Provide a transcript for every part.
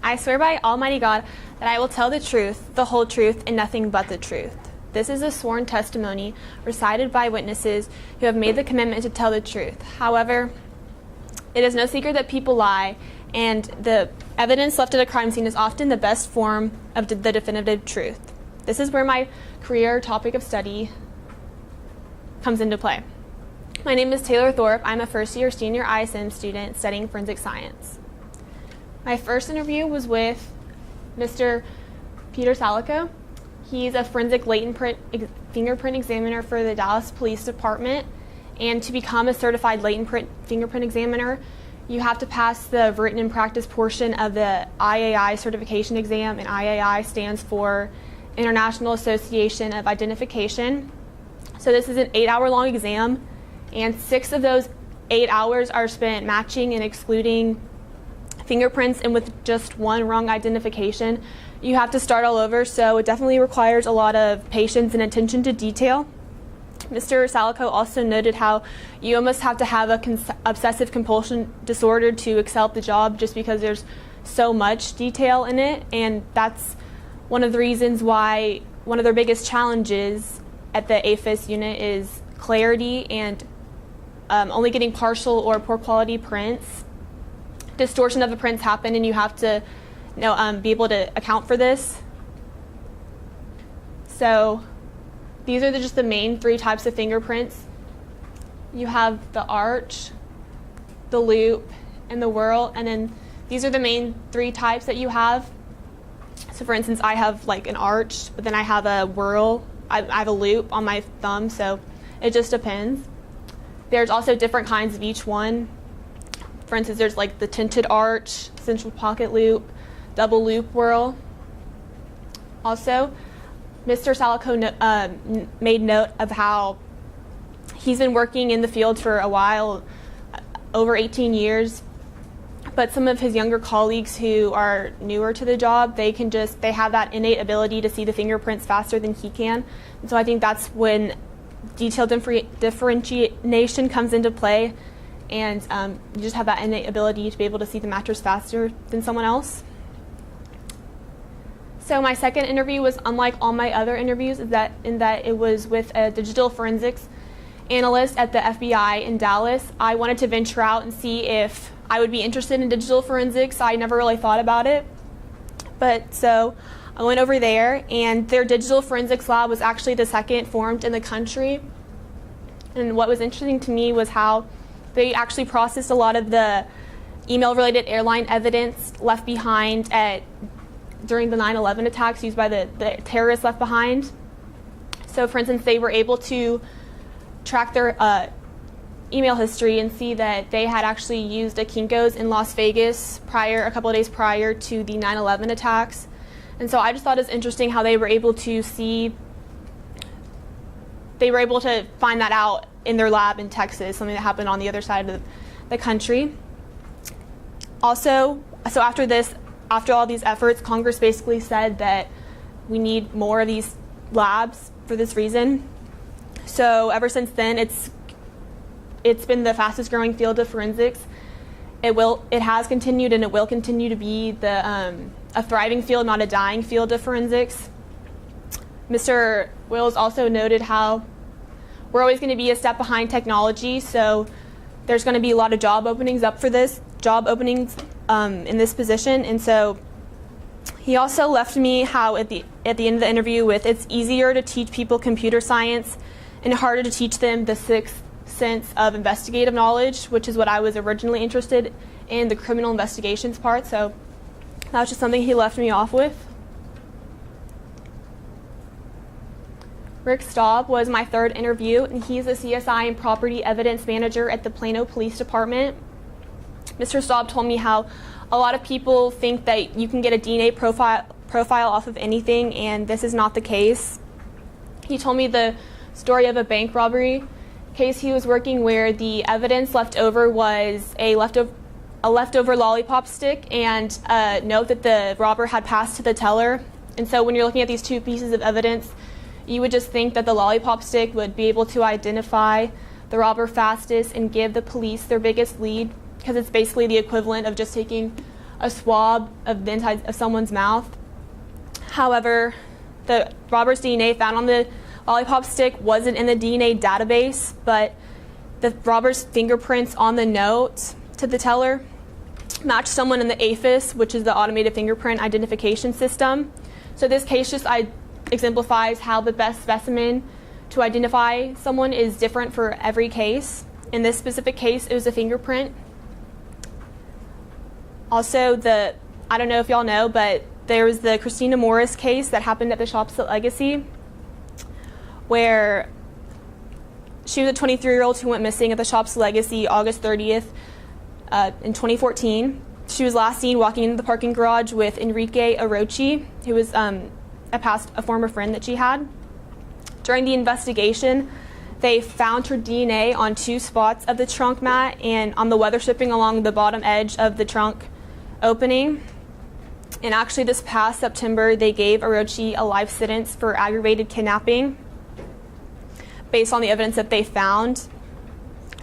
I swear by Almighty God that I will tell the truth, the whole truth, and nothing but the truth. This is a sworn testimony recited by witnesses who have made the commitment to tell the truth. However, it is no secret that people lie, and the evidence left at a crime scene is often the best form of the definitive truth. This is where my career topic of study comes into play. My name is Taylor Thorpe. I'm a first-year senior ISM student studying forensic science. My first interview was with Mr. Peter Salico. He's a forensic latent fingerprint examiner for the Dallas Police Department. And to become a certified latent fingerprint examiner, you have to pass the written and practice portion of the IAI certification exam, and IAI stands for International Association of Identification. So this is an 8-hour-long exam, and 6 of those 8 hours are spent matching and excluding fingerprints, and with just one wrong identification, you have to start all over, so it definitely requires a lot of patience and attention to detail. Mr. Salico also noted how you almost have to have a obsessive compulsion disorder to excel at the job just because there's so much detail in it, and that's one of the reasons why one of their biggest challenges at the AFIS unit is clarity and only getting partial or poor quality prints. Distortion of the prints happen, and you have to be able to account for this. So these are just the main 3 types of fingerprints. You have the arch, the loop, and the whorl, and then these are the main 3 types that you have. So for instance, I have like an arch, but then I have a whorl. I have a loop on my thumb, so it just depends. There's also different kinds of each one. For instance, there's like the tinted arch, central pocket loop, double loop whorl. Also, Mr. Salico made note of how he's been working in the field for a while, over 18 years, but some of his younger colleagues who are newer to the job, they have that innate ability to see the fingerprints faster than he can. And so I think that's when detailed differentiation comes into play, and you just have that innate ability to be able to see the matches faster than someone else. So my second interview was unlike all my other interviews in that it was with a digital forensics analyst at the FBI in Dallas. I wanted to venture out and see if I would be interested in digital forensics. I never really thought about it. But so I went over there, and their digital forensics lab was actually the second formed in the country. And what was interesting to me was how they actually processed a lot of the email-related airline evidence left behind during the 9/11 attacks used by the terrorists left behind. So for instance, they were able to track their email history and see that they had actually used a Kinko's in Las Vegas a couple of days prior to the 9/11 attacks. And so I just thought it was interesting how they were able to find that out in their lab in Texas, something that happened on the other side of the country. Also, so after all these efforts, Congress basically said that we need more of these labs for this reason. So ever since then, it's been the fastest growing field of forensics. It has continued, and it will continue to be a thriving field, not a dying field of forensics. Mr. Wills also noted how we're always going to be a step behind technology, so there's going to be a lot of job openings in this position. And so he also left me how at the end of the interview with, it's easier to teach people computer science and harder to teach them the sixth sense of investigative knowledge, which is what I was originally interested in, the criminal investigations part. So that was just something he left me off with. Rick Staub was my third interview, and he's a CSI and property evidence manager at the Plano Police Department. Mr. Staub told me how a lot of people think that you can get a DNA profile off of anything, and this is not the case. He told me the story of a bank robbery case he was working where the evidence left over was a leftover lollipop stick and a note that the robber had passed to the teller. And so when you're looking at these 2 pieces of evidence, you would just think that the lollipop stick would be able to identify the robber fastest and give the police their biggest lead, because it's basically the equivalent of just taking a swab of the inside of someone's mouth. However, the robber's DNA found on the lollipop stick wasn't in the DNA database, but the robber's fingerprints on the note to the teller matched someone in the AFIS, which is the automated fingerprint identification system. So this case just exemplifies how the best specimen to identify someone is different for every case. In this specific case, it was a fingerprint. Also, I don't know if y'all know, but there was the Christina Morris case that happened at the Shops at Legacy, where she was a 23-year-old who went missing at the Shops Legacy August 30th in 2014. She was last seen walking into the parking garage with Enrique Orochi, who was a former friend that she had. During the investigation, they found her DNA on 2 spots of the trunk mat and on the weather stripping along the bottom edge of the trunk opening. And actually this past September, they gave Orochi a life sentence for aggravated kidnapping based on the evidence that they found.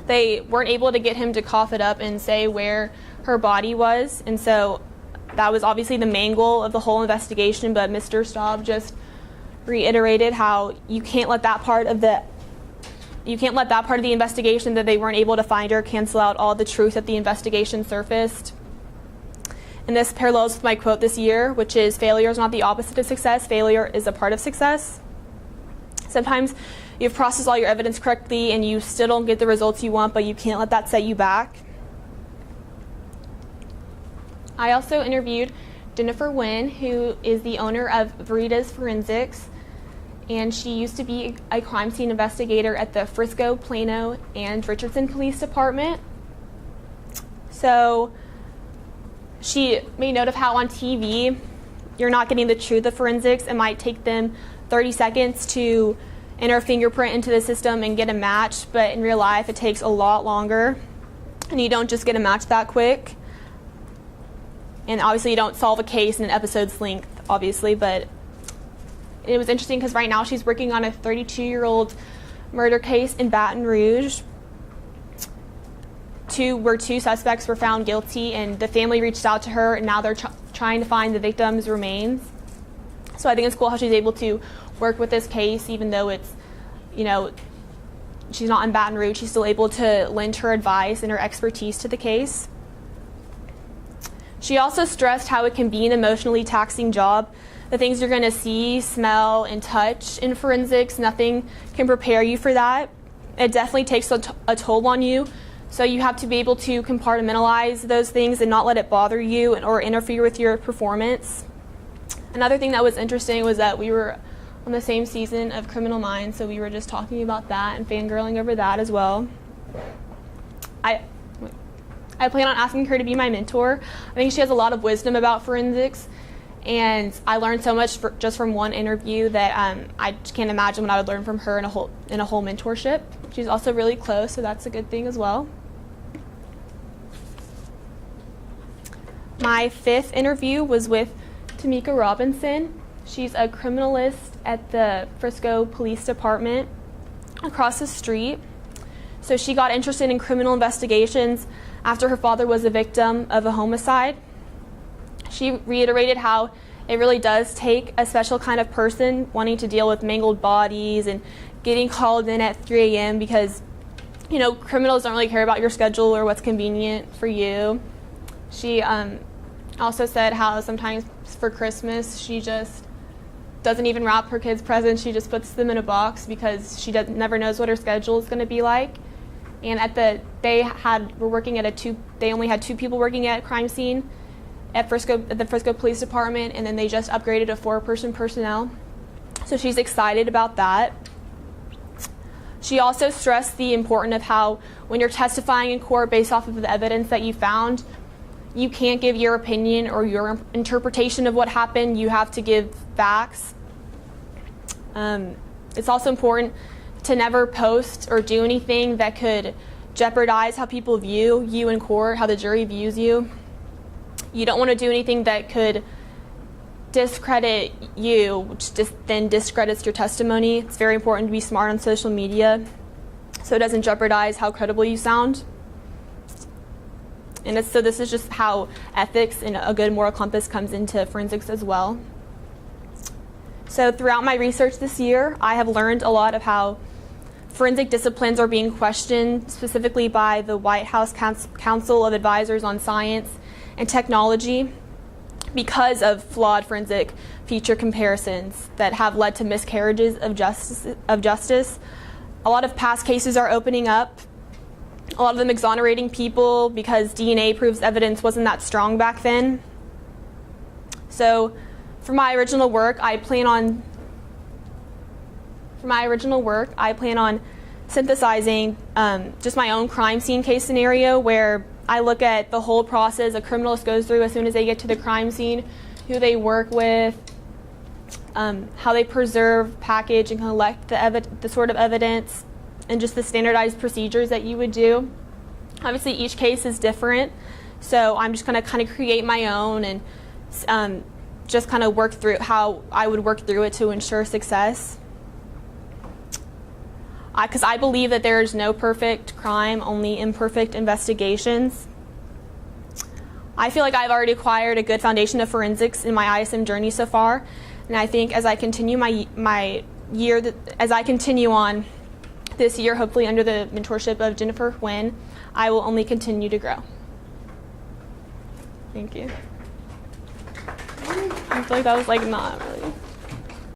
They weren't able to get him to cough it up and say where her body was, and so that was obviously the main goal of the whole investigation, but Mr. Staub just reiterated how you can't let that part of the investigation that they weren't able to find her cancel out all the truth that the investigation surfaced. And this parallels with my quote this year, which is, failure is not the opposite of success, failure is a part of success. Sometimes you've processed all your evidence correctly and you still don't get the results you want, but you can't let that set you back. I also interviewed Jennifer Nguyen, who is the owner of Veritas Forensics, and she used to be a crime scene investigator at the Frisco, Plano, and Richardson Police Department. So she made note of how on TV you're not getting the truth of forensics. It might take them 30 seconds to enter a fingerprint into the system and get a match, but in real life it takes a lot longer, and you don't just get a match that quick. And obviously you don't solve a case in an episode's length, obviously, but it was interesting because right now she's working on a 32-year-old murder case in Baton Rouge where 2 suspects were found guilty, and the family reached out to her, and now they're trying to find the victim's remains. So I think it's cool how she's able to work with this case, even though it's, she's not in Baton Rouge, she's still able to lend her advice and her expertise to the case. She also stressed how it can be an emotionally taxing job. The things you're going to see, smell, and touch in forensics, nothing can prepare you for that. It definitely takes a toll on you, so you have to be able to compartmentalize those things and not let it bother you or interfere with your performance. Another thing that was interesting was that we were on the same season of Criminal Minds, so we were just talking about that and fangirling over that as well. I plan on asking her to be my mentor. I think she has a lot of wisdom about forensics, and I learned so much just from one interview that I just can't imagine what I would learn from her in a whole mentorship. She's also really close, so that's a good thing as well. My 5th interview was with Tamika Robinson. She's a criminalist at the Frisco Police Department across the street. So she got interested in criminal investigations after her father was a victim of a homicide. She reiterated how it really does take a special kind of person wanting to deal with mangled bodies and getting called in at 3 a.m. because, criminals don't really care about your schedule or what's convenient for you. She also said how sometimes for Christmas she just doesn't even wrap her kids' presents. She just puts them in a box because she never knows what her schedule is going to be like. And they only had 2 people working at crime scene at the Frisco Police Department, and then they just upgraded to 4-person personnel. So she's excited about that. She also stressed the importance of how when you're testifying in court based off of the evidence that you found, you can't give your opinion or your interpretation of what happened. You have to give facts. It's also important to never post or do anything that could jeopardize how people view you in court, how the jury views you. You don't want to do anything that could discredit you, which then discredits your testimony. It's very important to be smart on social media so it doesn't jeopardize how credible you sound. And so this is just how ethics and a good moral compass comes into forensics as well. So throughout my research this year, I have learned a lot of how forensic disciplines are being questioned, specifically by the White House Council of Advisors on Science and Technology, because of flawed forensic feature comparisons that have led to miscarriages of justice. A lot of past cases are opening up, a lot of them exonerating people because DNA proves evidence wasn't that strong back then. So for my original work, I plan on synthesizing just my own crime scene case scenario, where I look at the whole process a criminalist goes through as soon as they get to the crime scene, who they work with, how they preserve, package, and collect the sort of evidence, and just the standardized procedures that you would do. Obviously, each case is different, so I'm just going to kind of create my own and just kind of work through how I would work through it to ensure success. Because I believe that there is no perfect crime, only imperfect investigations. I feel like I've already acquired a good foundation of forensics in my ISM journey so far, and I think as I continue as I continue on this year, hopefully under the mentorship of Jennifer Nguyen, I will only continue to grow. Thank you. I feel like that was not really.